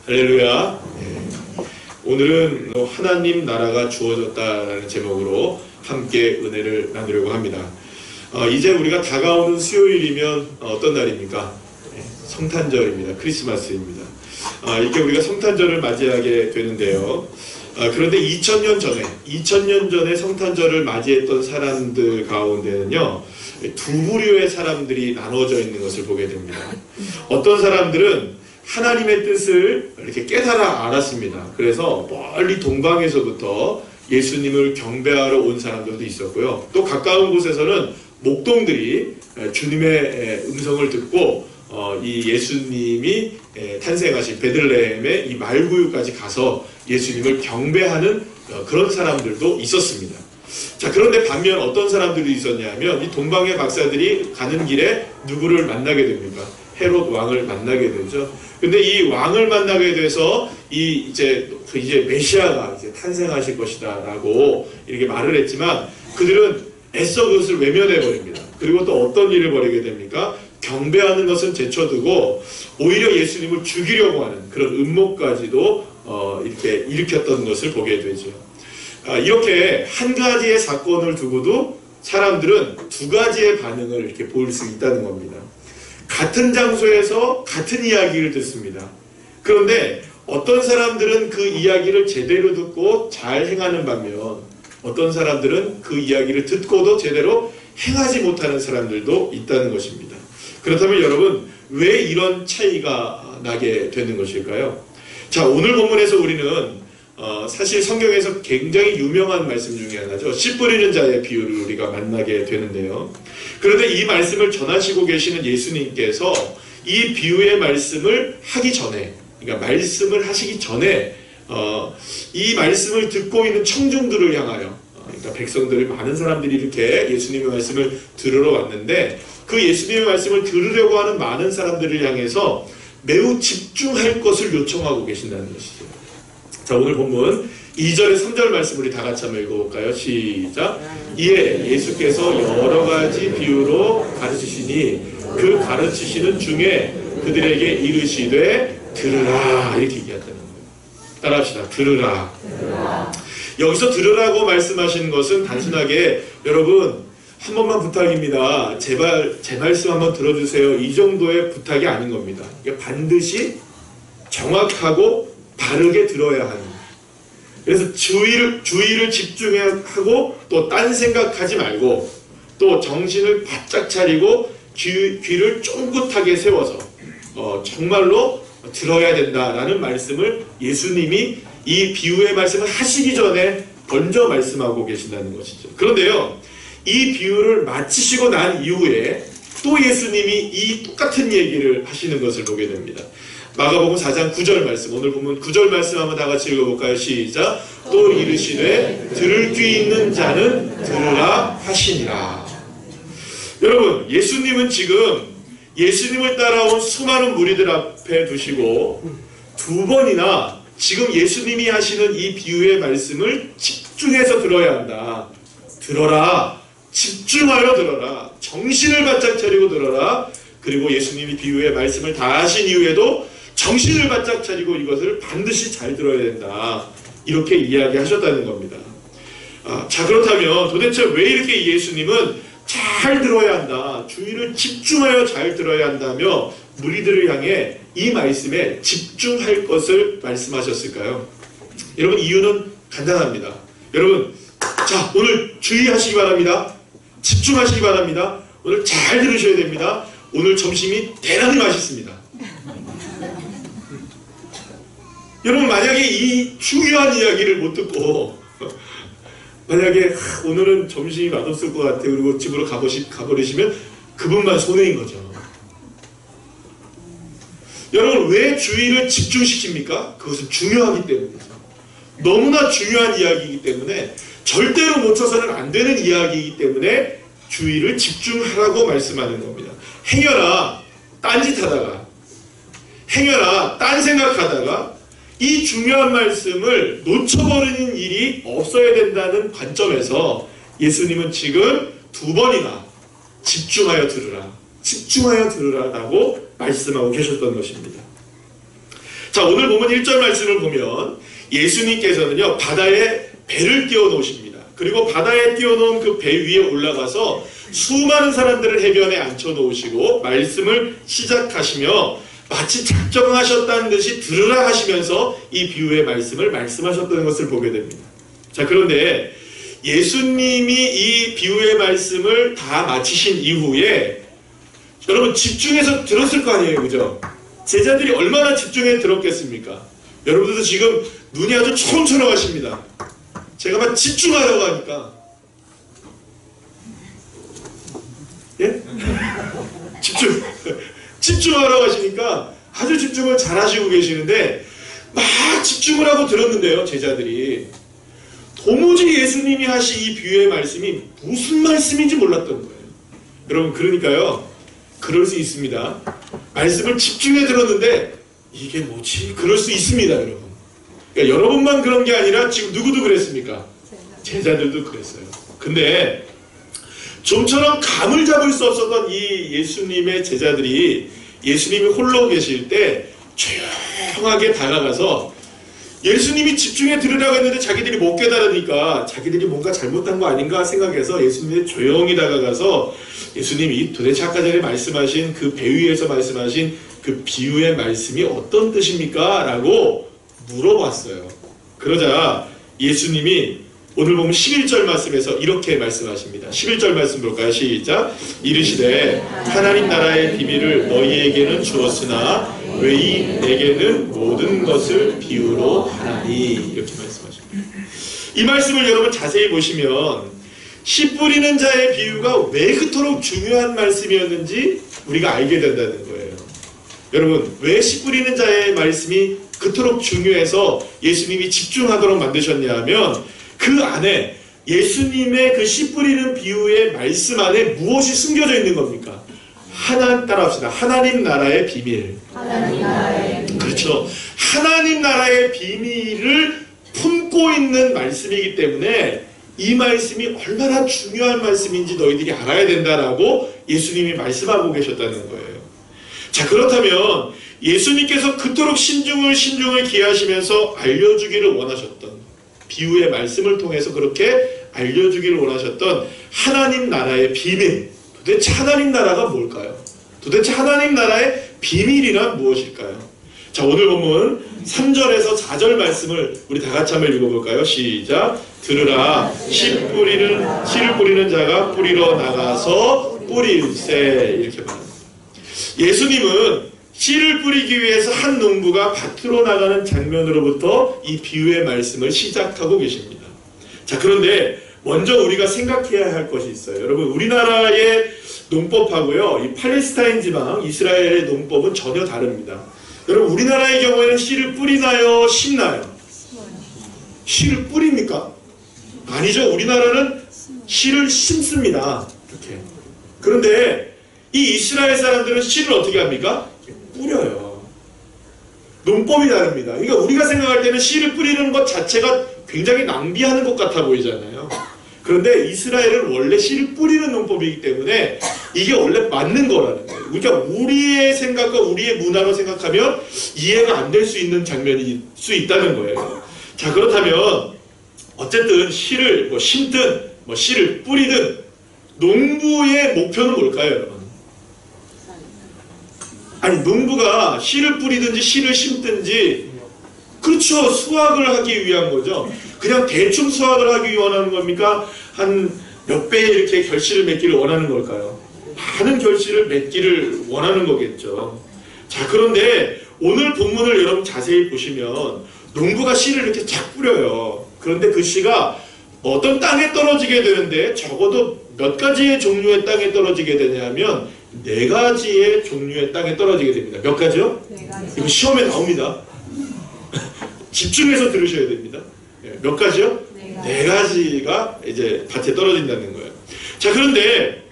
할렐루야. 오늘은 하나님 나라가 주어졌다라는 제목으로 함께 은혜를 나누려고 합니다. 이제 우리가 다가오는 수요일이면 어떤 날입니까? 성탄절입니다. 크리스마스입니다. 이렇게 우리가 성탄절을 맞이하게 되는데요. 그런데 2000년 전에 성탄절을 맞이했던 사람들 가운데는요, 두 부류의 사람들이 나눠져 있는 것을 보게 됩니다. 어떤 사람들은 하나님의 뜻을 이렇게 깨달아 알았습니다. 그래서 멀리 동방에서부터 예수님을 경배하러 온 사람들도 있었고요. 또 가까운 곳에서는 목동들이 주님의 음성을 듣고 이 예수님이 탄생하신 베들레헴의 이 말구유까지 가서 예수님을 경배하는 그런 사람들도 있었습니다. 자, 그런데 반면 어떤 사람들이 있었냐면 이 동방의 박사들이 가는 길에 누구를 만나게 됩니까? 헤롯 왕을 만나게 되죠. 근데 이 왕을 만나게 돼서 이제 메시아가 이제 탄생하실 것이다라고 이렇게 말을 했지만 그들은 애써 그것을 외면해 버립니다. 그리고 또 어떤 일을 벌이게 됩니까? 경배하는 것은 제쳐두고 오히려 예수님을 죽이려고 하는 그런 음모까지도 이렇게 일으켰던 것을 보게 되죠. 이렇게 한 가지의 사건을 두고도 사람들은 두 가지의 반응을 이렇게 볼 수 있다는 겁니다. 같은 장소에서 같은 이야기를 듣습니다. 그런데 어떤 사람들은 그 이야기를 제대로 듣고 잘 행하는 반면 어떤 사람들은 그 이야기를 듣고도 제대로 행하지 못하는 사람들도 있다는 것입니다. 그렇다면 여러분, 왜 이런 차이가 나게 되는 것일까요? 자, 오늘 본문에서 우리는 사실 성경에서 굉장히 유명한 말씀 중에 하나죠. 씨 뿌리는 자의 비유를 우리가 만나게 되는데요. 그런데 이 말씀을 전하시고 계시는 예수님께서 이 비유의 말씀을 하기 전에, 그러니까 말씀을 하시기 전에 이 말씀을 듣고 있는 청중들을 향하여, 그러니까 백성들을 많은 사람들이 이렇게 예수님의 말씀을 들으러 왔는데 그 예수님의 말씀을 들으려고 하는 많은 사람들을 향해서 매우 집중할 것을 요청하고 계신다는 것이죠. 자, 오늘 본문 2절에 3절 말씀 우리 다 같이 한번 읽어볼까요? 시작. 이에 예수께서 여러 가지 비유로 가르치시니 그 가르치시는 중에 그들에게 이르시되 들으라, 이렇게 얘기했다는 거예요. 따라합시다. 들으라. 여기서 들으라고 말씀하시는 것은 단순하게 여러분 한 번만 부탁입니다. 제발 제 말씀 한번 들어주세요. 이 정도의 부탁이 아닌 겁니다. 이게 반드시 정확하고 바르게 들어야 하는. 그래서 주의를 집중하고 또 딴 생각하지 말고 또 정신을 바짝 차리고 귀를 쫑긋하게 세워서 정말로 들어야 된다라는 말씀을 예수님이 이 비유의 말씀을 하시기 전에 먼저 말씀하고 계신다는 것이죠. 그런데요, 이 비유를 마치시고 난 이후에 또 예수님이 이 똑같은 얘기를 하시는 것을 보게 됩니다. 마가복음 4장 9절 말씀, 오늘 보면 9절 말씀 한번 다 같이 읽어볼까요? 시작. 또 이르시되 들을 귀 있는 자는 들으라 하시니라. 여러분, 예수님은 지금 예수님을 따라온 수많은 무리들 앞에 두시고 두 번이나 지금 예수님이 하시는 이 비유의 말씀을 집중해서 들어야 한다. 들어라. 집중하여 들어라. 정신을 바짝 차리고 들어라. 그리고 예수님이 비유의 말씀을 다 하신 이후에도 정신을 바짝 차리고 이것을 반드시 잘 들어야 된다. 이렇게 이야기하셨다는 겁니다. 자, 그렇다면 도대체 왜 이렇게 예수님은 잘 들어야 한다, 주의를 집중하여 잘 들어야 한다며 무리들을 향해 이 말씀에 집중할 것을 말씀하셨을까요? 여러분, 이유는 간단합니다. 여러분, 자, 오늘 주의하시기 바랍니다. 집중하시기 바랍니다. 오늘 잘 들으셔야 됩니다. 오늘 점심이 대단히 맛있습니다. 여러분, 만약에 이 중요한 이야기를 못 듣고 만약에 오늘은 점심이 맛없을 것 같아요. 그리고 집으로 가버리시면 그분만 손해인 거죠. 여러분, 왜 주의를 집중시킵니까? 그것은 중요하기 때문이죠. 너무나 중요한 이야기이기 때문에 절대로 놓쳐서는 안 되는 이야기이기 때문에 주의를 집중하라고 말씀하는 겁니다. 행여나 딴짓하다가 행여나 딴 생각하다가 이 중요한 말씀을 놓쳐버리는 일이 없어야 된다는 관점에서 예수님은 지금 두 번이나 집중하여 들으라, 집중하여 들으라라고 말씀하고 계셨던 것입니다. 자, 오늘 보면 1절 말씀을 보면 예수님께서는요, 바다에 배를 띄워 놓으십니다. 그리고 바다에 띄워 놓은 그 배 위에 올라가서 수많은 사람들을 해변에 앉혀 놓으시고 말씀을 시작하시며 마치 작정하셨다는 듯이 들으라 하시면서 이 비유의 말씀을 말씀하셨다는 것을 보게 됩니다. 자, 그런데 예수님이 이 비유의 말씀을 다 마치신 이후에 여러분 집중해서 들었을 거 아니에요, 그죠? 제자들이 얼마나 집중해 들었겠습니까? 여러분들도 지금 눈이 아주 초롱초롱하십니다. 제가 막 집중하려고 하니까, 예? 집중하라고 하시니까 아주 집중을 잘 하시고 계시는데 막 집중을 하고 들었는데요, 제자들이 도무지 예수님이 하신 이 비유의 말씀이 무슨 말씀인지 몰랐던 거예요. 여러분, 그러니까요, 그럴 수 있습니다. 말씀을 집중해 들었는데 이게 뭐지? 그럴 수 있습니다, 여러분. 그러니까 여러분만 그런 게 아니라 지금 누구도 그랬습니까? 제자들도 그랬어요. 근데 좀처럼 감을 잡을 수 없었던 이 예수님의 제자들이 예수님이 홀로 계실 때 조용하게 다가가서 예수님이 집중해 들으라고 했는데 자기들이 못 깨달으니까 자기들이 뭔가 잘못한 거 아닌가 생각해서 예수님이 조용히 다가가서 예수님이 도대체 아까 전에 말씀하신 그 배 위에서 말씀하신 그 비유의 말씀이 어떤 뜻입니까? 라고 물어봤어요. 그러자 예수님이 오늘 보면 11절 말씀에서 이렇게 말씀하십니다. 11절 말씀 볼까요? 시작. 이르시되 하나님 나라의 비밀을 너희에게는 주었으나 외이 내게는 모든 것을 비유로 하나니, 이렇게 말씀하십니다. 이 말씀을 여러분 자세히 보시면 씨 뿌리는 자의 비유가 왜 그토록 중요한 말씀이었는지 우리가 알게 된다는 거예요. 여러분, 왜 씨 뿌리는 자의 말씀이 그토록 중요해서 예수님이 집중하도록 만드셨냐 하면 그 안에 예수님의 그 씨 뿌리는 비유의 말씀 안에 무엇이 숨겨져 있는 겁니까? 따라합시다. 하나님 나라의 비밀. 하나님 나라의 비밀. 그렇죠. 하나님 나라의 비밀을 품고 있는 말씀이기 때문에 이 말씀이 얼마나 중요한 말씀인지 너희들이 알아야 된다라고 예수님이 말씀하고 계셨다는 거예요. 자, 그렇다면 예수님께서 그토록 신중을 기하시면서 알려주기를 원하셨던, 비유의 말씀을 통해서 그렇게 알려주기를 원하셨던 하나님 나라의 비밀, 도대체 하나님 나라가 뭘까요? 도대체 하나님 나라의 비밀이란 무엇일까요? 자, 오늘 본문 3절에서 4절 말씀을 우리 다 같이 한번 읽어볼까요? 시작. 들으라. 씨를 뿌리는 자가 뿌리러 나가서 뿌릴세, 이렇게 말합니다. 예수님은 씨를 뿌리기 위해서 한 농부가 밭으로 나가는 장면으로부터 이 비유의 말씀을 시작하고 계십니다. 자, 그런데 먼저 우리가 생각해야 할 것이 있어요. 여러분, 우리나라의 농법하고요, 이 팔레스타인 지방 이스라엘의 농법은 전혀 다릅니다. 여러분, 우리나라의 경우에는 씨를 뿌리나요? 심나요? 씨를 뿌립니까? 아니죠. 우리나라는 씨를 심습니다. 이렇게. 그런데 이 이스라엘 사람들은 씨를 어떻게 합니까? 뿌려요. 농법이 다릅니다. 그러니까 우리가 생각할 때는 씨를 뿌리는 것 자체가 굉장히 낭비하는 것 같아 보이잖아요. 그런데 이스라엘은 원래 씨를 뿌리는 농법이기 때문에 이게 원래 맞는 거라는 거예요. 그러니까 우리의 생각과 우리의 문화로 생각하면 이해가 안 될 수 있는 장면일 수 있다는 거예요. 자, 그렇다면 어쨌든 씨를 심든 씨를 뿌리든 농부의 목표는 뭘까요, 여러분? 아니, 농부가 씨를 뿌리든지 씨를 심든지, 그렇죠, 수확을 하기 위한 거죠. 그냥 대충 수확을 하기 원하는 겁니까? 한 몇 배 이렇게 결실을 맺기를 원하는 걸까요? 많은 결실을 맺기를 원하는 거겠죠. 자, 그런데 오늘 본문을 여러분 자세히 보시면 농부가 씨를 이렇게 착 뿌려요. 그런데 그 씨가 어떤 땅에 떨어지게 되는데 적어도 몇 가지의 종류의 땅에 떨어지게 되냐면 4가지의 종류의 땅에 떨어지게 됩니다. 몇 가지요? 4가지. 이거 시험에 나옵니다. 집중해서 들으셔야 됩니다. 몇 가지요? 4가지가 이제 밭에 떨어진다는 거예요. 자, 그런데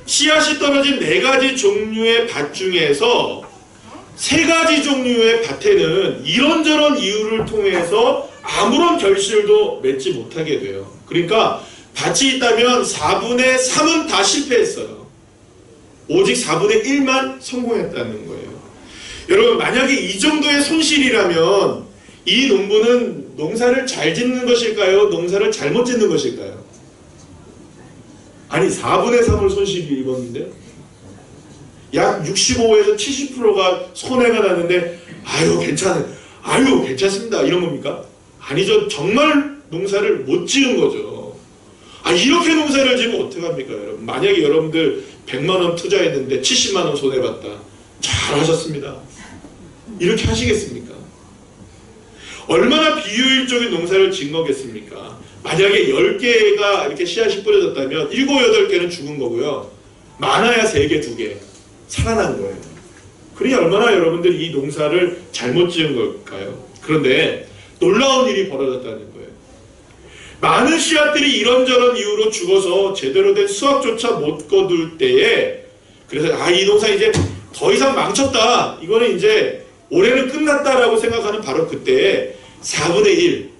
씨앗이 떨어진 4가지 종류의 밭 중에서 3가지 종류의 밭에는 이런저런 이유를 통해서 아무런 결실도 맺지 못하게 돼요. 그러니까 밭이 있다면 4분의 3은 다 실패했어요. 오직 4분의 1만 성공했다는 거예요. 여러분, 만약에 이 정도의 손실이라면 이 농부는 농사를 잘 짓는 것일까요? 농사를 잘못 짓는 것일까요? 아니, 4분의 3을 손실이 입었는데 약 65에서 70%가 손해가 났는데 아유 괜찮습니다 이런 겁니까? 아니죠. 정말 농사를 못 지은 거죠. 이렇게 농사를 지으면 어떡합니까 여러분? 만약에 여러분들 100만원 투자했는데 70만원 손해봤다. 잘하셨습니다. 이렇게 하시겠습니까? 얼마나 비효율적인 농사를 지은 거겠습니까? 만약에 10개가 이렇게 씨앗이 뿌려졌다면 7, 8개는 죽은 거고요. 많아야 3개, 2개 살아난 거예요. 그러니 얼마나 여러분들이 이 농사를 잘못 지은 걸까요? 그런데 놀라운 일이 벌어졌다는 거예요. 많은 씨앗들이 이런저런 이유로 죽어서 제대로 된 수확조차 못 거둘 때에, 그래서 이 농사 이제 더 이상 망쳤다, 이거는 이제 올해는 끝났다라고 생각하는 바로 그때에 4분의 1,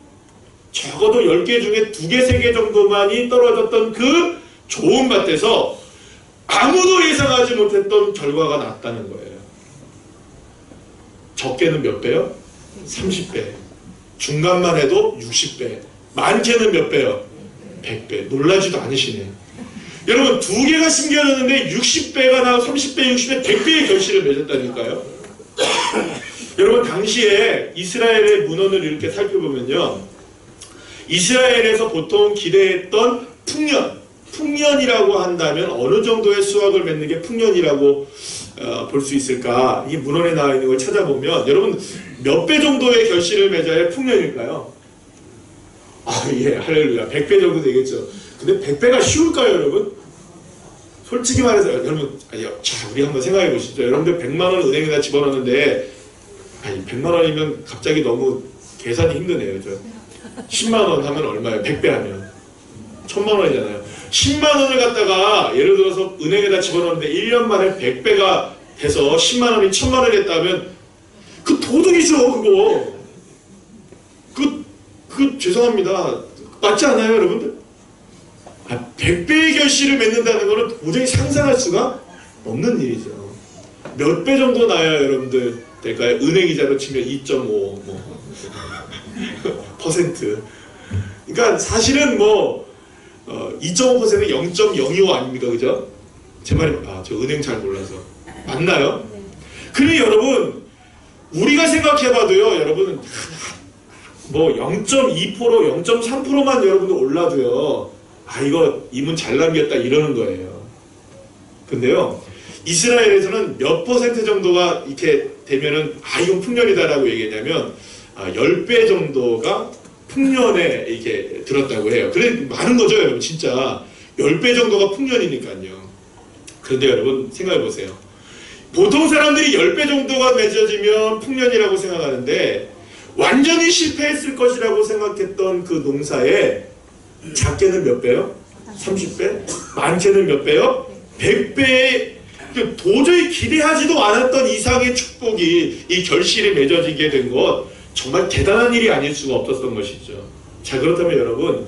적어도 10개 중에 2개, 3개 정도만이 떨어졌던 그 좋은 밭에서 아무도 예상하지 못했던 결과가 났다는 거예요. 적게는 몇 배요? 30배. 중간만 해도 60배. 많게는 몇 배요? 100배. 놀라지도 않으시네. 여러분, 2개가 심겨졌는데 60배가 나고 30배, 60배, 100배의 결실을 맺었다니까요. 여러분, 당시에 이스라엘의 문헌을 이렇게 살펴보면요, 이스라엘에서 보통 기대했던 풍년이라고 한다면 어느 정도의 수확을 맺는 게 풍년이라고 볼 수 있을까? 이 문헌에 나와 있는 걸 찾아보면 여러분, 몇 배 정도의 결실을 맺어야 풍년일까요? 예, 할렐루야. 100배 정도 되겠죠. 근데 100배가 쉬울까요, 여러분? 솔직히 말해서 여러분, 자, 우리 한번 생각해 보시죠. 여러분들 100만 원 은행에다 집어넣는데 100만 원이면 갑자기 너무 계산이 힘드네요. 그죠? 10만 원 하면 얼마예요? 100배 하면 1000만 원이잖아요. 10만 원을 갖다가 예를 들어서 은행에다 집어넣는데 1년 만에 100배가 돼서 10만 원이 1000만 원이 됐다면 그 도둑이죠, 그거. 그 죄송합니다. 맞지 않아요, 여러분들? 100배의 결실을 맺는다는 것은 도저히 상상할 수가 없는 일이죠. 몇 배 정도 나야 여러분들 될까요? 은행이자로 치면 2.5 %. 그러니까 사실은 2.5%는 0.025 아닙니까? 그죠? 제 말이, 저 은행 잘 몰라서. 맞나요? 그래, 여러분, 우리가 생각해봐도요, 여러분, 0.2%, 0.3%만 여러분들 올라도요, 이거 이문 잘 남겼다 이러는 거예요. 근데요, 이스라엘에서는 몇 퍼센트 정도가 이렇게 되면은 이건 풍년이다라고 얘기했냐면 10배 정도가 풍년에 이렇게 들었다고 해요. 그래 많은 거죠, 여러분. 진짜 10배 정도가 풍년이니까요. 그런데 여러분 생각해 보세요. 보통 사람들이 10배 정도가 맺어지면 풍년이라고 생각하는데 완전히 실패했을 것이라고 생각했던 그 농사에 작게는 몇 배요? 30배? 많게는 몇 배요? 100배의 도저히 기대하지도 않았던 이상의 축복이, 이 결실이 맺어지게 된 것, 정말 대단한 일이 아닐 수가 없었던 것이죠. 자, 그렇다면 여러분,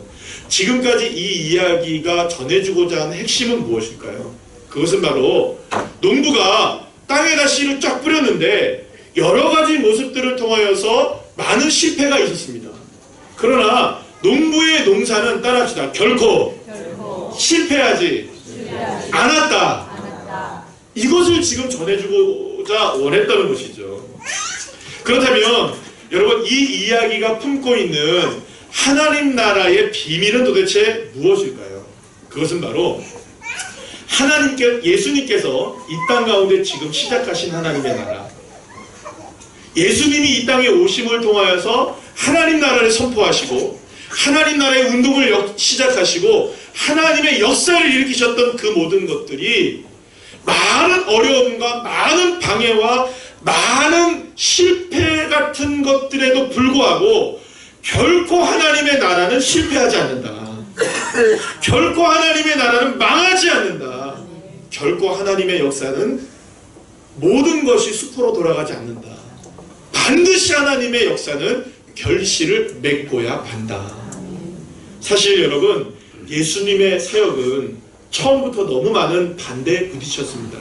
지금까지 이 이야기가 전해주고자 하는 핵심은 무엇일까요? 그것은 바로 농부가 땅에다 씨를 쫙 뿌렸는데 여러 가지 모습들을 통하여서 많은 실패가 있었습니다. 그러나 농부의 농사는 따라합시다. 결코 실패하지 않았다. 이것을 지금 전해주고자 원했다는 것이죠. 그렇다면 여러분, 이 이야기가 품고 있는 하나님 나라의 비밀은 도대체 무엇일까요? 그것은 바로 예수님께서 이 땅 가운데 지금 시작하신 하나님의 나라, 예수님이 이 땅에 오심을 통하여서 하나님 나라를 선포하시고 하나님 나라의 운동을 시작하시고 하나님의 역사를 일으키셨던 그 모든 것들이 많은 어려움과 많은 방해와 많은 실패 같은 것들에도 불구하고 결코 하나님의 나라는 실패하지 않는다. 결코 하나님의 나라는 망하지 않는다. 결코 하나님의 역사는 모든 것이 수포로 돌아가지 않는다. 반드시 하나님의 역사는 결실을 맺고야 한다. 사실 여러분, 예수님의 사역은 처음부터 너무 많은 반대에 부딪혔습니다.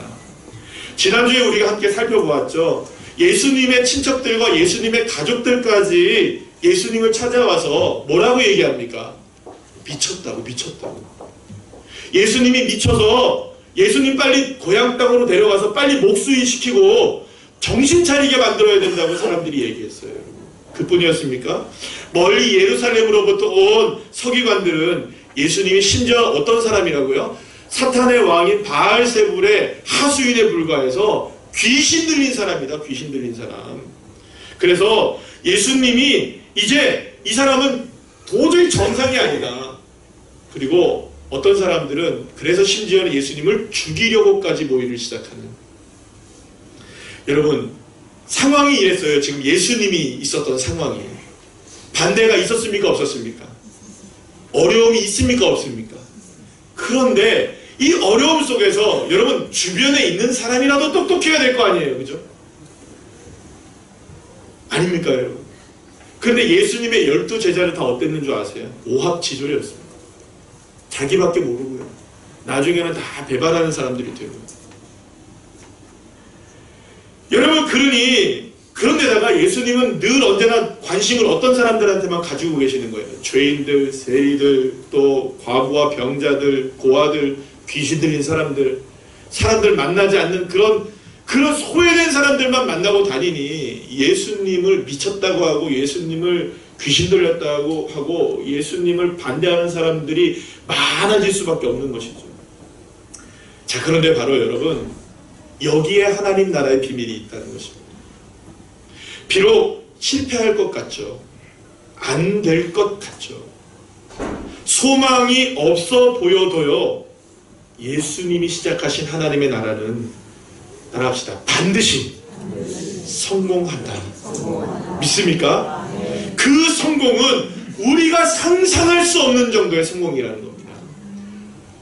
지난주에 우리가 함께 살펴보았죠. 예수님의 친척들과 예수님의 가족들까지 예수님을 찾아와서 뭐라고 얘기합니까? 미쳤다고, 미쳤다고. 예수님이 미쳐서 예수님 빨리 고향 땅으로 데려가서 빨리 목수이 시키고 정신 차리게 만들어야 된다고 사람들이 얘기했어요. 그뿐이었습니까? 멀리 예루살렘으로부터 온 서기관들은 예수님이 심지어 어떤 사람이라고요? 사탄의 왕인 바알세불의 하수인에 불과해서 귀신 들린 사람이다. 귀신 들린 사람. 그래서 예수님이 이제 이 사람은 도저히 정상이 아니다. 그리고 어떤 사람들은 그래서 심지어는 예수님을 죽이려고까지 모이를 시작하는. 여러분, 상황이 이랬어요. 지금 예수님이 있었던 상황이. 반대가 있었습니까? 없었습니까? 어려움이 있습니까? 없습니까? 그런데 이 어려움 속에서 여러분 주변에 있는 사람이라도 똑똑해야 될 거 아니에요. 그죠? 아닙니까 여러분? 그런데 예수님의 12제자를 다 어땠는 줄 아세요? 오합지졸이었습니다. 자기밖에 모르고요. 나중에는 다 배반하는 사람들이 되고. 여러분 그런데다가 예수님은 늘 언제나 관심을 어떤 사람들한테만 가지고 계시는 거예요. 죄인들, 세리들, 또 과부와 병자들, 고아들, 귀신 들린 사람들 만나지 않는 그런 소외된 사람들만 만나고 다니니 예수님을 미쳤다고 하고 예수님을 귀신 들렸다고 하고 예수님을 반대하는 사람들이 많아질 수밖에 없는 것이죠. 자, 그런데 바로 여러분 여기에 하나님 나라의 비밀이 있다는 것입니다. 비록 실패할 것 같죠. 안 될 것 같죠. 소망이 없어 보여도요. 예수님이 시작하신 하나님의 나라는 따라합시다. 반드시 성공한다. 믿습니까? 그 성공은 우리가 상상할 수 없는 정도의 성공이라는 겁니다.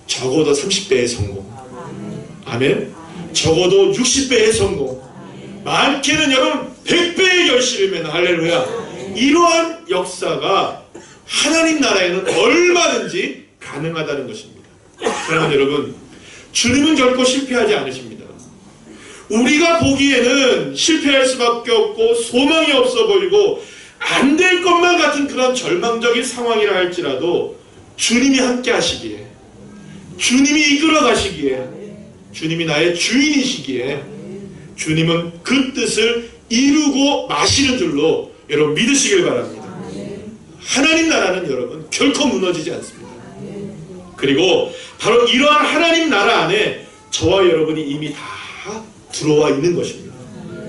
적어도 30배의 성공. 아멘. 적어도 60배의 성공. 많게는 여러분 100배의 결실이면 할렐루야. 이러한 역사가 하나님 나라에는 얼마든지 가능하다는 것입니다. 사랑하는 여러분, 주님은 결코 실패하지 않으십니다. 우리가 보기에는 실패할 수밖에 없고 소망이 없어 보이고 안 될 것만 같은 그런 절망적인 상황이라 할지라도 주님이 함께 하시기에, 주님이 이끌어 가시기에, 주님이 나의 주인이시기에 주님은 그 뜻을 이루고 마시는 줄로 여러분 믿으시길 바랍니다. 하나님 나라는 여러분 결코 무너지지 않습니다. 그리고 바로 이러한 하나님 나라 안에 저와 여러분이 이미 다 들어와 있는 것입니다.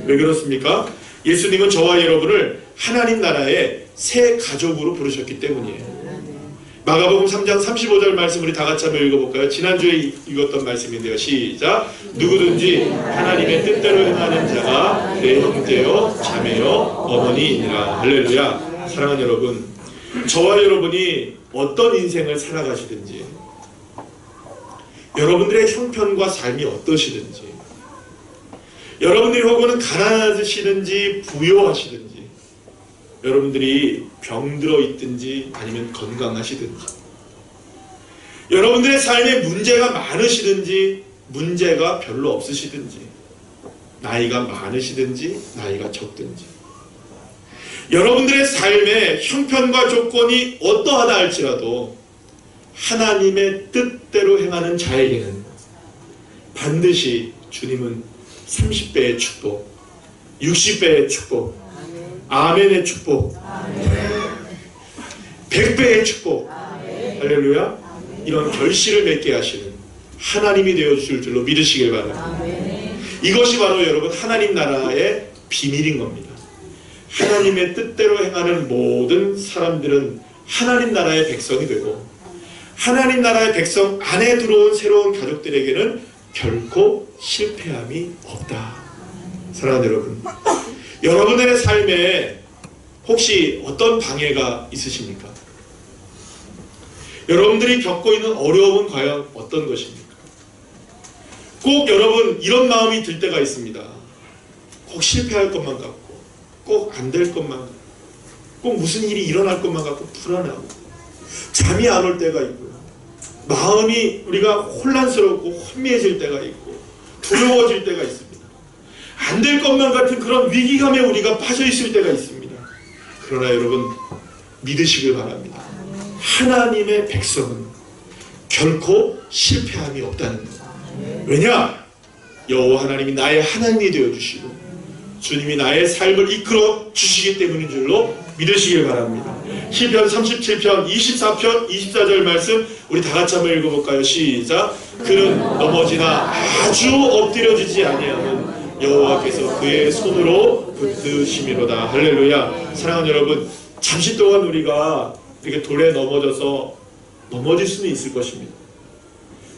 왜 그렇습니까? 예수님은 저와 여러분을 하나님 나라의 새 가족으로 부르셨기 때문이에요. 마가복음 3장 35절 말씀 우리 다 같이 한번 읽어볼까요? 지난주에 읽었던 말씀인데요. 시작! 누구든지 하나님의 뜻대로 행하는 자가 내 형제요 자매요 어머니이니라. 할렐루야. 사랑하는 여러분, 저와 여러분이 어떤 인생을 살아가시든지 여러분들의 형편과 삶이 어떠시든지 여러분들이 혹은 가난하시든지 부유하시든지 여러분들이 병들어 있든지 아니면 건강하시든지 여러분들의 삶에 문제가 많으시든지 문제가 별로 없으시든지 나이가 많으시든지 나이가 적든지 여러분들의 삶의 형편과 조건이 어떠하다 할지라도 하나님의 뜻대로 행하는 자에게는 반드시 주님은 30배의 축복, 60배의 축복, 아멘의 축복, 100배의 축복, 할렐루야, 이런 결실을 맺게 하시는 하나님이 되어주실 줄로 믿으시길 바랍니다. 이것이 바로 여러분 하나님 나라의 비밀인 겁니다. 하나님의 뜻대로 행하는 모든 사람들은 하나님 나라의 백성이 되고 하나님 나라의 백성 안에 들어온 새로운 가족들에게는 결코 실패함이 없다. 사랑하는 여러분, 여러분들의 삶에 혹시 어떤 방해가 있으십니까? 여러분들이 겪고 있는 어려움은 과연 어떤 것입니까? 꼭 여러분 이런 마음이 들 때가 있습니다. 꼭 실패할 것만 같고 꼭 안 될 것만 같고 꼭 무슨 일이 일어날 것만 같고 불안하고 잠이 안 올 때가 있고요. 마음이 우리가 혼란스럽고 혼미해질 때가 있고 두려워질 때가 있습니다. 안 될 것만 같은 그런 위기감에 우리가 빠져 있을 때가 있습니다. 그러나 여러분 믿으시길 바랍니다. 하나님의 백성은 결코 실패함이 없다는 것. 왜냐? 여호와 하나님이 나의 하나님이 되어주시고 주님이 나의 삶을 이끌어 주시기 때문인 줄로 믿으시길 바랍니다. 시편 37편 24편 24절 말씀 우리 다 같이 한번 읽어볼까요? 시작. 그는 넘어지나 아주 엎드려지지 아니하면 여호와께서 그의 손으로 붙드시미로다. 할렐루야. 사랑하는 여러분, 잠시 동안 우리가 이렇게 돌에 넘어져서 넘어질 수는 있을 것입니다.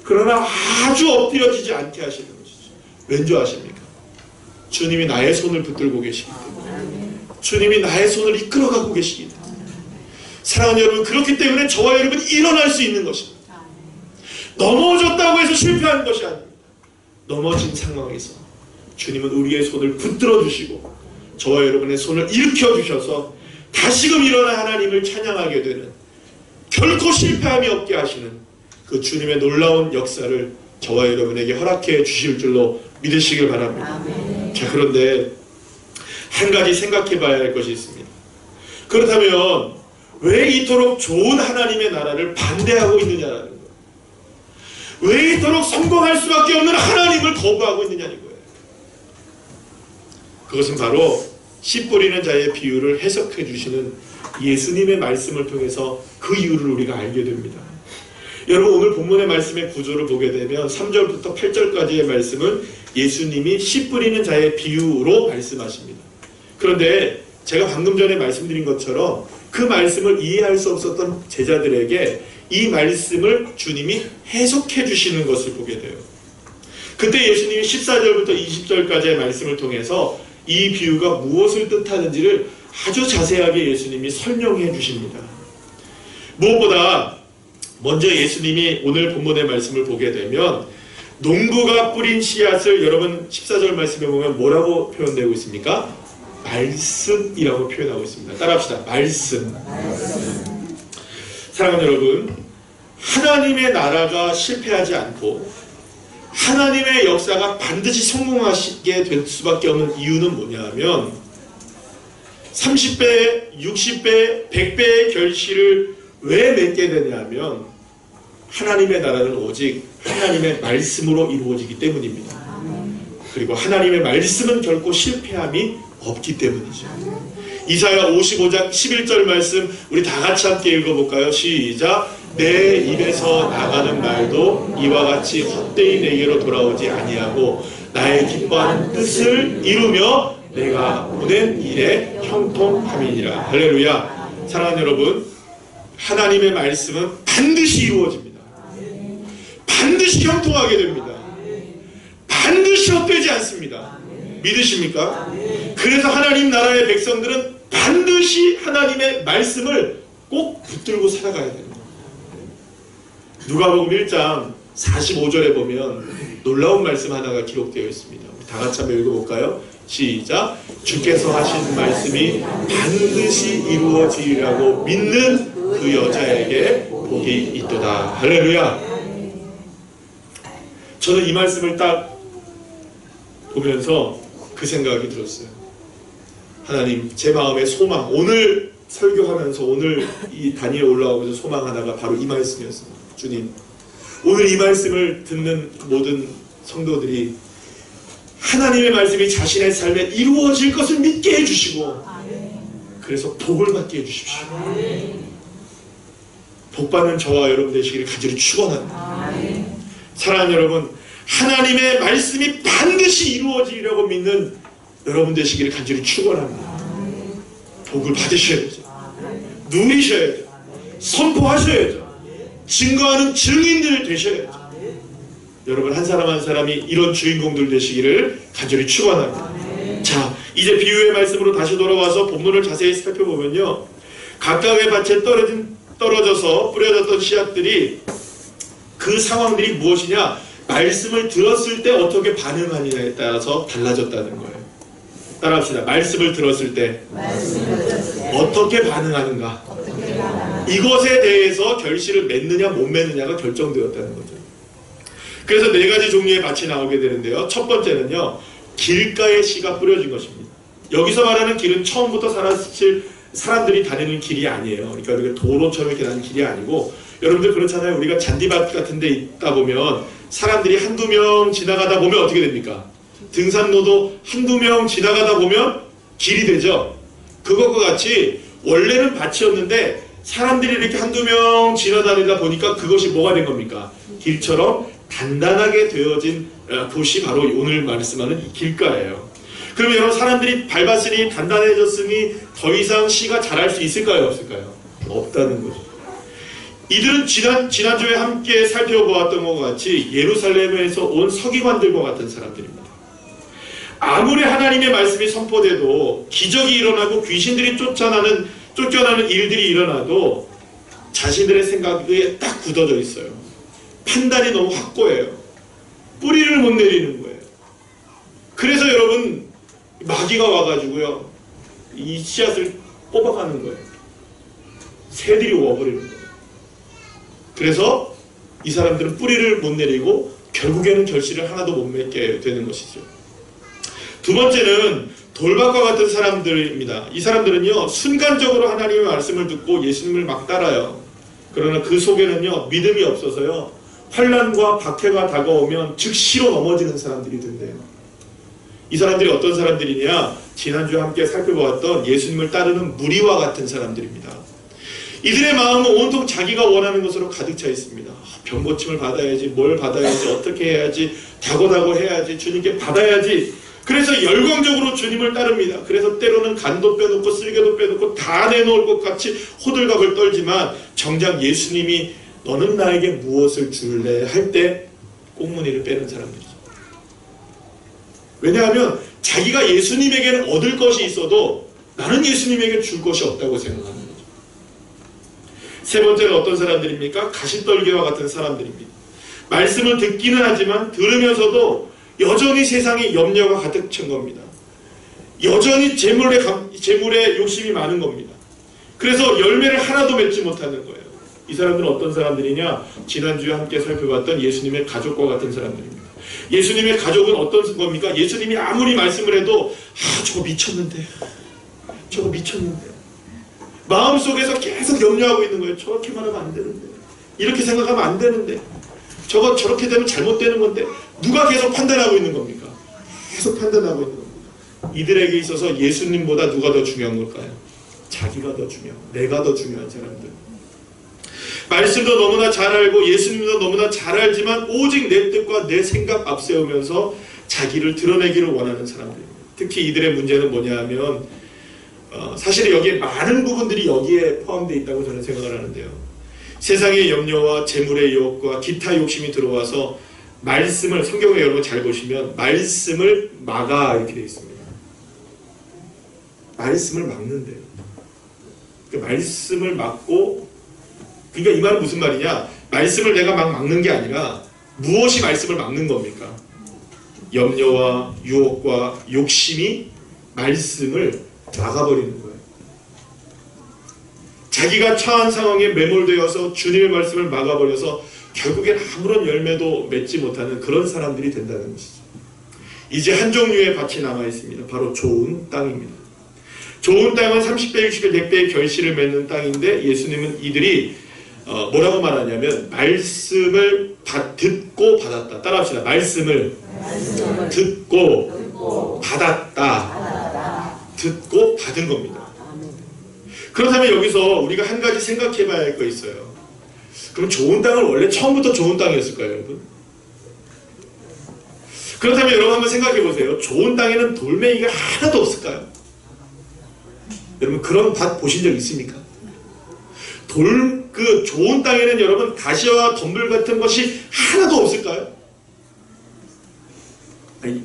그러나 아주 엎드려지지 않게 하시는 것이죠. 왠지 아십니까? 주님이 나의 손을 붙들고 계시기 때문에, 주님이 나의 손을 이끌어가고 계시기 때문에, 사랑하는 여러분, 그렇기 때문에 저와 여러분이 일어날 수 있는 것입니다. 넘어졌다고 해서 실패하는 것이 아닙니다. 넘어진 상황에서 주님은 우리의 손을 붙들어 주시고 저와 여러분의 손을 일으켜 주셔서 다시금 일어나 하나님을 찬양하게 되는, 결코 실패함이 없게 하시는 그 주님의 놀라운 역사를 저와 여러분에게 허락해 주실 줄로 믿으시길 바랍니다. 자, 그런데 한 가지 생각해 봐야 할 것이 있습니다. 그렇다면 왜 이토록 좋은 하나님의 나라를 반대하고 있느냐라는 거예요. 왜 이토록 성공할 수밖에 없는 하나님을 거부하고 있느냐는 거예요. 그것은 바로 씨 뿌리는 자의 비유를 해석해 주시는 예수님의 말씀을 통해서 그 이유를 우리가 알게 됩니다. 여러분, 오늘 본문의 말씀의 구조를 보게 되면 3절부터 8절까지의 말씀은 예수님이 씨 뿌리는 자의 비유로 말씀하십니다. 그런데 제가 방금 전에 말씀드린 것처럼 그 말씀을 이해할 수 없었던 제자들에게 이 말씀을 주님이 해석해 주시는 것을 보게 돼요. 그때 예수님이 14절부터 20절까지의 말씀을 통해서 이 비유가 무엇을 뜻하는지를 아주 자세하게 예수님이 설명해 주십니다. 무엇보다 먼저 예수님이 오늘 본문의 말씀을 보게 되면 농부가 뿌린 씨앗을 여러분 14절 말씀에 보면 뭐라고 표현되고 있습니까? 말씀이라고 표현하고 있습니다. 따라합시다. 말씀. 사랑하는 여러분, 하나님의 나라가 실패하지 않고 하나님의 역사가 반드시 성공하시게 될 수밖에 없는 이유는 뭐냐 하면 30배, 60배, 100배의 결실을 왜 맺게 되냐면 하나님의 나라는 오직 하나님의 말씀으로 이루어지기 때문입니다. 그리고 하나님의 말씀은 결코 실패함이 없기 때문이죠. 이사야 55장 11절 말씀 우리 다 같이 함께 읽어볼까요? 시작. 내 입에서 나가는 말도 이와 같이 헛되이 내게로 돌아오지 아니하고 나의 기뻐하는 뜻을 이루며 내가 보낸 일에 형통함이니라. 할렐루야. 사랑하는 여러분, 하나님의 말씀은 반드시 이루어집니다. 반드시 형통하게 됩니다. 반드시 헛되지 않습니다. 믿으십니까? 그래서 하나님 나라의 백성들은 반드시 하나님의 말씀을 꼭 붙들고 살아가야 됩니다. 누가복음 1장 45절에 보면 놀라운 말씀 하나가 기록되어 있습니다. 우리 다 같이 한번 읽어볼까요? 시작. 주께서 하신 말씀이 반드시 이루어지리라고 믿는 그 여자에게 복이 있도다. 할렐루야. 저는 이 말씀을 딱 보면서 그 생각이 들었어요. 하나님, 제 마음의 소망, 오늘 설교하면서 오늘 이 단위에 올라오면서 소망 하나가 바로 이 말씀이었습니다. 주님, 오늘 이 말씀을 듣는 모든 성도들이 하나님의 말씀이 자신의 삶에 이루어질 것을 믿게 해주시고 그래서 복을 받게 해주십시오. 복받는 저와 여러분 되시기를 간절히 축원합니다. 사랑하는 여러분, 하나님의 말씀이 반드시 이루어지리라고 믿는 여러분 되시기를 간절히 축원합니다. 복을 받으셔야죠. 누리셔야죠. 선포하셔야죠. 증거하는 증인들 되셔야죠. 여러분 한 사람 한 사람이 이런 주인공들 되시기를 간절히 축원합니다. 자, 이제 비유의 말씀으로 다시 돌아와서 본문을 자세히 살펴보면요, 각각의 밭에 떨어져서 뿌려졌던 씨앗들이 그 상황들이 무엇이냐, 말씀을 들었을 때 어떻게 반응하느냐에 따라서 달라졌다는 거예요. 따라합시다. 말씀을 들었을 때 어떻게 반응하는가, 이것에 대해서 결실을 맺느냐 못 맺느냐가 결정되었다는 거죠. 그래서 네 가지 종류의 밭이 나오게 되는데요. 첫 번째는요, 길가에 씨가 뿌려진 것입니다. 여기서 말하는 길은 처음부터 사실 사람들이 다니는 길이 아니에요. 그러니까 우리가 도로처럼 이렇게 다니는 길이 아니고, 여러분들 그렇잖아요. 우리가 잔디밭 같은 데 있다 보면 사람들이 한두 명 지나가다 보면 어떻게 됩니까? 등산로도 한두 명 지나가다 보면 길이 되죠. 그것과 같이 원래는 밭이었는데 사람들이 이렇게 한두 명 지나다니다 보니까 그것이 뭐가 된 겁니까? 길처럼 단단하게 되어진 곳이 바로 오늘 말씀하는 이 길가예요. 그러면 여러분, 사람들이 밟았으니 단단해졌으니 더 이상 씨가 자랄 수 있을까요? 없을까요? 없다는 거죠. 이들은 지난주에 함께 살펴보았던 것과 같이 예루살렘에서 온 서기관들과 같은 사람들입니다. 아무리 하나님의 말씀이 선포돼도 기적이 일어나고 귀신들이 쫓겨나는 일들이 일어나도 자신들의 생각에 딱 굳어져 있어요. 판단이 너무 확고해요. 뿌리를 못 내리는 거예요. 그래서 여러분, 마귀가 와가지고요, 이 씨앗을 뽑아가는 거예요. 새들이 와버리는 거예요. 그래서 이 사람들은 뿌리를 못 내리고 결국에는 결실을 하나도 못 맺게 되는 것이죠. 두 번째는 돌밭과 같은 사람들입니다. 이 사람들은요, 순간적으로 하나님의 말씀을 듣고 예수님을 막 따라요. 그러나 그 속에는요, 믿음이 없어서요, 환난과 박해가 다가오면 즉시로 넘어지는 사람들이 된대요. 이 사람들이 어떤 사람들이냐? 지난주에 함께 살펴보았던 예수님을 따르는 무리와 같은 사람들입니다. 이들의 마음은 온통 자기가 원하는 것으로 가득 차 있습니다. 병고침을 받아야지, 뭘 받아야지, 어떻게 해야지, 다고다고 해야지, 주님께 받아야지. 그래서 열광적으로 주님을 따릅니다. 그래서 때로는 간도 빼놓고 쓸개도 빼놓고 다 내놓을 것 같이 호들갑을 떨지만 정작 예수님이 너는 나에게 무엇을 줄래 할 때 꽁무니를 빼는 사람들이죠. 왜냐하면 자기가 예수님에게는 얻을 것이 있어도 나는 예수님에게 줄 것이 없다고 생각하는 거죠. 세 번째는 어떤 사람들입니까? 가시떨기와 같은 사람들입니다. 말씀을 듣기는 하지만 들으면서도 여전히 세상에 염려가 가득 찬 겁니다. 여전히 재물에 욕심이 많은 겁니다. 그래서 열매를 하나도 맺지 못하는 거예요. 이 사람들은 어떤 사람들이냐? 지난주에 함께 살펴봤던 예수님의 가족과 같은 사람들입니다. 예수님의 가족은 어떤 겁니까? 예수님이 아무리 말씀을 해도 저거 미쳤는데, 저거 미쳤는데, 마음속에서 계속 염려하고 있는 거예요. 저렇게 말하면 안 되는데, 이렇게 생각하면 안 되는데, 저렇게 되면 잘못되는 건데, 누가 계속 판단하고 있는 겁니까? 계속 판단하고 있는 겁니다. 이들에게 있어서 예수님보다 누가 더 중요한 걸까요? 자기가 더 중요한, 내가 더 중요한 사람들. 말씀도 너무나 잘 알고 예수님도 너무나 잘 알지만 오직 내 뜻과 내 생각 앞세우면서 자기를 드러내기를 원하는 사람들입니다. 특히 이들의 문제는 뭐냐 하면 사실 여기에 많은 부분들이 여기에 포함되어 있다고 저는 생각을 하는데요. 세상의 염려와 재물의 유혹과 기타 욕심이 들어와서 말씀을, 성경에 여러분 잘 보시면 말씀을 막아 이렇게 되어 있습니다. 말씀을 막는데요. 그 말씀을 막고, 그러니까 이 말은 무슨 말이냐? 말씀을 내가 막 막는 게 아니라 무엇이 말씀을 막는 겁니까? 염려와 유혹과 욕심이 말씀을 막아버리는 거예요. 자기가 처한 상황에 매몰되어서 주님의 말씀을 막아버려서 결국엔 아무런 열매도 맺지 못하는 그런 사람들이 된다는 것이죠. 이제 한 종류의 밭이 남아있습니다. 바로 좋은 땅입니다. 좋은 땅은 30배, 60배, 100배의 결실을 맺는 땅인데 예수님은 이들이 뭐라고 말하냐면 말씀을 듣고 받았다. 따라합시다. 말씀을 듣고 받았다. 듣고 받은 겁니다. 그렇다면 여기서 우리가 한 가지 생각해 봐야 할 거 있어요. 그럼 좋은 땅은 원래 처음부터 좋은 땅이었을까요, 여러분? 그렇다면 여러분 한번 생각해 보세요. 좋은 땅에는 돌멩이가 하나도 없을까요? 여러분 그런 밭 보신 적 있습니까? 그 좋은 땅에는 여러분 가시와 덤불 같은 것이 하나도 없을까요? 아니,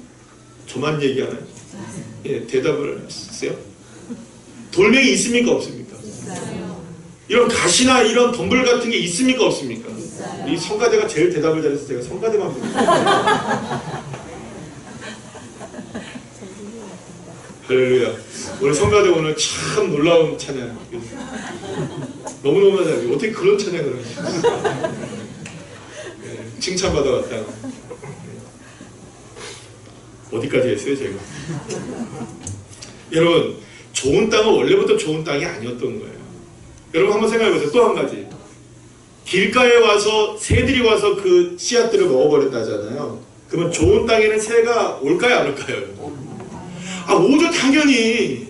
저만 얘기하나요? 예, 대답을 하세요. 돌멩이 있습니까? 없습니까? 있어요. 이런 가시나 이런 덤불 같은 게 있습니까? 없습니까? 있어요. 이 성가대가 제일 대답을 잘해서 제가 성가대만 보고 할렐루야. 오늘 성가대 오늘 참 놀라운 찬양. 너무너무 잘해요. 어떻게 그런 찬양을 하시죠? 네, 칭찬받아왔다. 어디까지 했어요 제가? 여러분, 좋은 땅은 원래부터 좋은 땅이 아니었던 거예요. 여러분 한번 생각해보세요. 또 한 가지, 길가에 와서 새들이 와서 그 씨앗들을 먹어버렸다잖아요. 그러면 좋은 땅에는 새가 올까요 안 올까요? 오죠 당연히.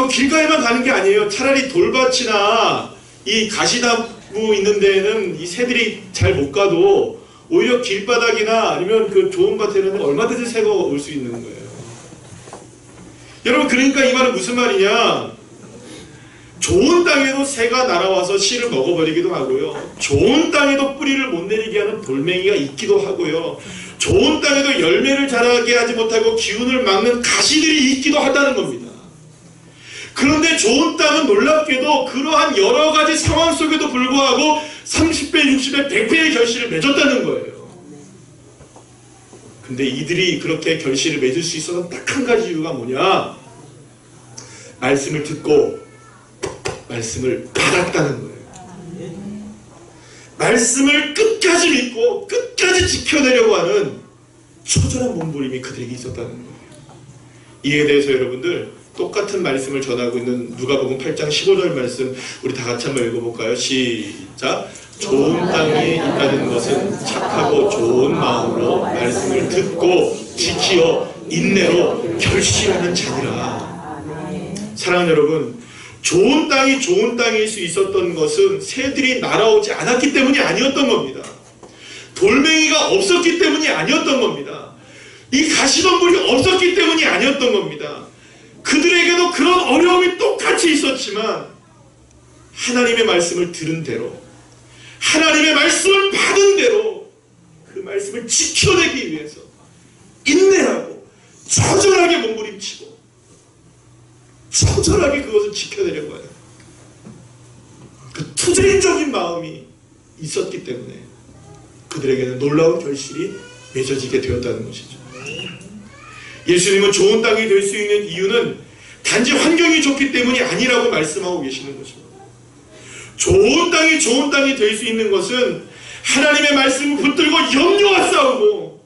길가에만 가는 게 아니에요. 차라리 돌밭이나 이 가시나무 있는 데에는 이 새들이 잘 못 가도 오히려 길바닥이나 아니면 그 좋은 밭에는 얼마든지 새가 올 수 있는 거예요. 여러분, 그러니까 이 말은 무슨 말이냐, 좋은 땅에도 새가 날아와서 씨를 먹어버리기도 하고요, 좋은 땅에도 뿌리를 못 내리게 하는 돌멩이가 있기도 하고요, 좋은 땅에도 열매를 자라게 하지 못하고 기운을 막는 가시들이 있기도 하다는 겁니다. 그런데 좋은 땅은 놀랍게도 그러한 여러 가지 상황 속에도 불구하고 30배, 60배, 100배의 결실을 맺었다는 거예요. 근데 이들이 그렇게 결실을 맺을 수 있었던 딱 한 가지 이유가 뭐냐, 말씀을 듣고 말씀을 받았다는 거예요. 말씀을 끝까지 믿고 끝까지 지켜내려고 하는 처절한 몸부림이 그들에게 있었다는 거예요. 이에 대해서 여러분들 똑같은 말씀을 전하고 있는 누가복음 8장 15절 말씀 우리 다 같이 한번 읽어볼까요? 시작. 좋은 땅에 있다는 것은 착하고 좋은 마음으로 말씀을 듣고 지키어 인내로 결실하는 자니라. 사랑하는 여러분, 좋은 땅일 수 있었던 것은 새들이 날아오지 않았기 때문이 아니었던 겁니다. 돌멩이가 없었기 때문이 아니었던 겁니다. 이 가시덤불이 없었기 때문이 아니었던 겁니다. 그들에게도 그런 어려움이 똑같이 있었지만 하나님의 말씀을 들은 대로, 하나님의 말씀을 받은 대로 그 말씀을 지켜내기 위해서 인내하고 처절하게 몸부림치고 처절하게 그것을 지켜내려고 해요. 그 투쟁적인 마음이 있었기 때문에 그들에게는 놀라운 결실이 맺어지게 되었다는 것이죠. 예수님은 좋은 땅이 될 수 있는 이유는 단지 환경이 좋기 때문이 아니라고 말씀하고 계시는 것입니다. 좋은 땅이 될 수 있는 것은 하나님의 말씀을 붙들고 염려와 싸우고,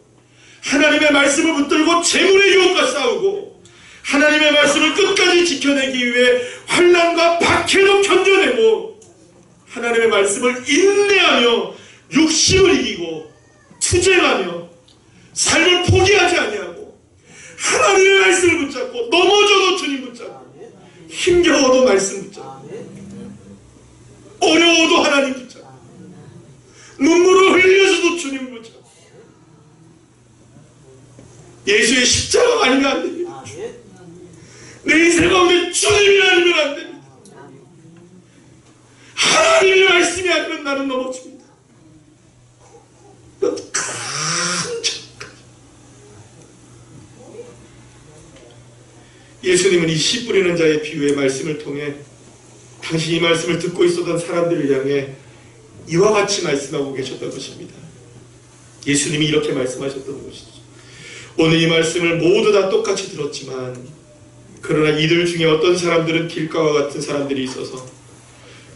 하나님의 말씀을 붙들고 재물의 유혹과 싸우고, 하나님의 말씀을 끝까지 지켜내기 위해 환난과 박해도 견뎌내고, 하나님의 말씀을 인내하며 욕심을 이기고 투쟁하며 삶을 포기하지 아니하고 하나님의 말씀을 붙잡고, 넘어져도 주님 붙잡고, 힘겨워도 말씀 붙잡고, 어려워도 하나님 붙잡고, 눈물을 흘려서도 주님 붙잡고, 예수의 십자가가 아니면 안 됩니다. 내 인생 가운데 주님이 아니면 안 됩니다. 하나님의 말씀이 아니면 나는 넘어집니다. 예수님은 이 씨 뿌리는 자의 비유의 말씀을 통해 당시 이 말씀을 듣고 있었던 사람들을 향해 이와 같이 말씀하고 계셨던 것입니다. 예수님이 이렇게 말씀하셨던 것이죠. 오늘 이 말씀을 모두 다 똑같이 들었지만, 그러나 이들 중에 어떤 사람들은 길가와 같은 사람들이 있어서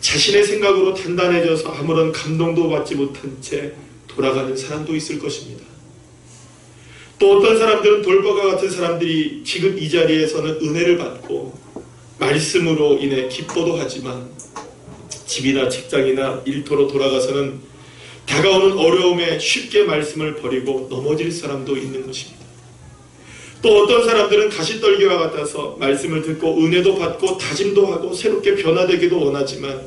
자신의 생각으로 단단해져서 아무런 감동도 받지 못한 채 돌아가는 사람도 있을 것입니다. 또 어떤 사람들은 돌밭과 같은 사람들이 지금 이 자리에서는 은혜를 받고 말씀으로 인해 기뻐도 하지만 집이나 직장이나 일터로 돌아가서는 다가오는 어려움에 쉽게 말씀을 버리고 넘어질 사람도 있는 것입니다. 또 어떤 사람들은 가시떨기와 같아서 말씀을 듣고 은혜도 받고 다짐도 하고 새롭게 변화되기도 원하지만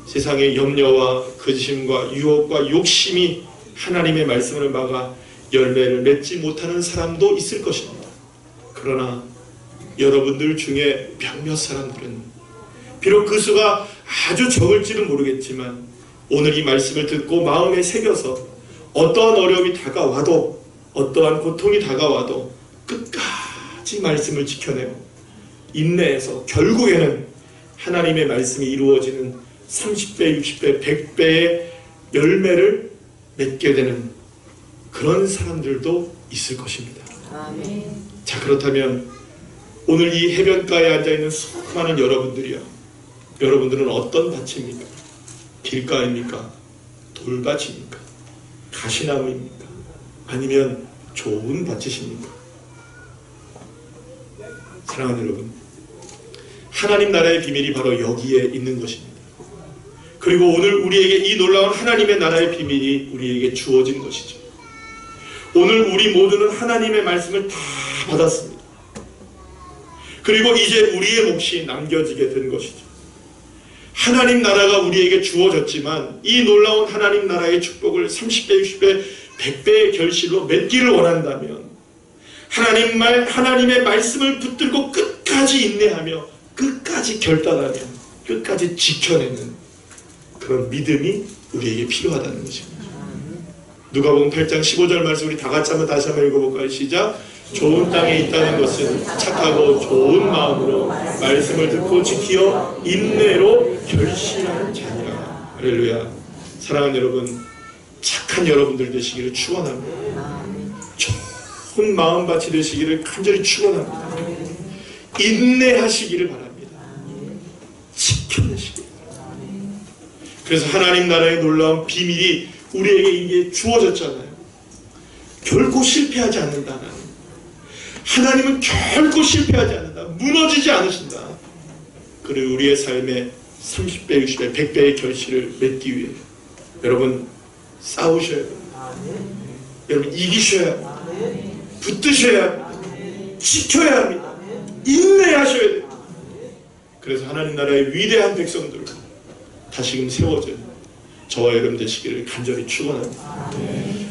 세상의 염려와 근심과 유혹과 욕심이 하나님의 말씀을 막아 열매를 맺지 못하는 사람도 있을 것입니다. 그러나 여러분들 중에 몇몇 사람들은 비록 그 수가 아주 적을지는 모르겠지만 오늘 이 말씀을 듣고 마음에 새겨서 어떠한 어려움이 다가와도, 어떠한 고통이 다가와도 끝까지 말씀을 지켜내고 인내해서 결국에는 하나님의 말씀이 이루어지는 30배, 60배, 100배의 열매를 맺게 되는 그런 사람들도 있을 것입니다. 아멘. 자, 그렇다면 오늘 이 해변가에 앉아있는 수많은 여러분들이요, 여러분들은 어떤 밭입니까? 길가입니까? 돌밭입니까? 가시나무입니까? 아니면 좋은 밭이십니까? 사랑하는 여러분, 하나님 나라의 비밀이 바로 여기에 있는 것입니다. 그리고 오늘 우리에게 이 놀라운 하나님의 나라의 비밀이 우리에게 주어진 것이죠. 오늘 우리 모두는 하나님의 말씀을 다 받았습니다. 그리고 이제 우리의 몫이 남겨지게 된 것이죠. 하나님 나라가 우리에게 주어졌지만 이 놀라운 하나님 나라의 축복을 30배, 60배, 100배의 결실로 맺기를 원한다면 하나님의 말씀을 붙들고 끝까지 인내하며 끝까지 결단하며 끝까지 지켜내는 그런 믿음이 우리에게 필요하다는 것입니다. 누가복음 8장 15절 말씀 우리 다 같이 다시 한번 읽어볼까요? 시작. 좋은 땅에 있다는 것은 착하고 좋은 마음으로 말씀을 듣고 지키어 인내로 결실하는 자니라. 할렐루야. 사랑하는 여러분, 착한 여러분들 되시기를 축원합니다. 좋은 마음밭이 되시기를 간절히 축원합니다. 인내하시기를 바랍니다. 지켜내시기를 바랍니다. 그래서 하나님 나라의 놀라운 비밀이 우리에게 이게 주어졌잖아요. 결코 실패하지 않는다는. 하나님은 결코 실패하지 않는다. 무너지지 않으신다. 그리고 우리의 삶에 30배, 60배, 100배의 결실을 맺기 위해 여러분 싸우셔야 됩니다. 여러분 이기셔야 합니다. 붙드셔야 합니다. 지켜야 합니다. 인내하셔야 됩니다. 그래서 하나님 나라의 위대한 백성들을 다시금 세워져 저와 여러분 되시기를 간절히 축원합니다.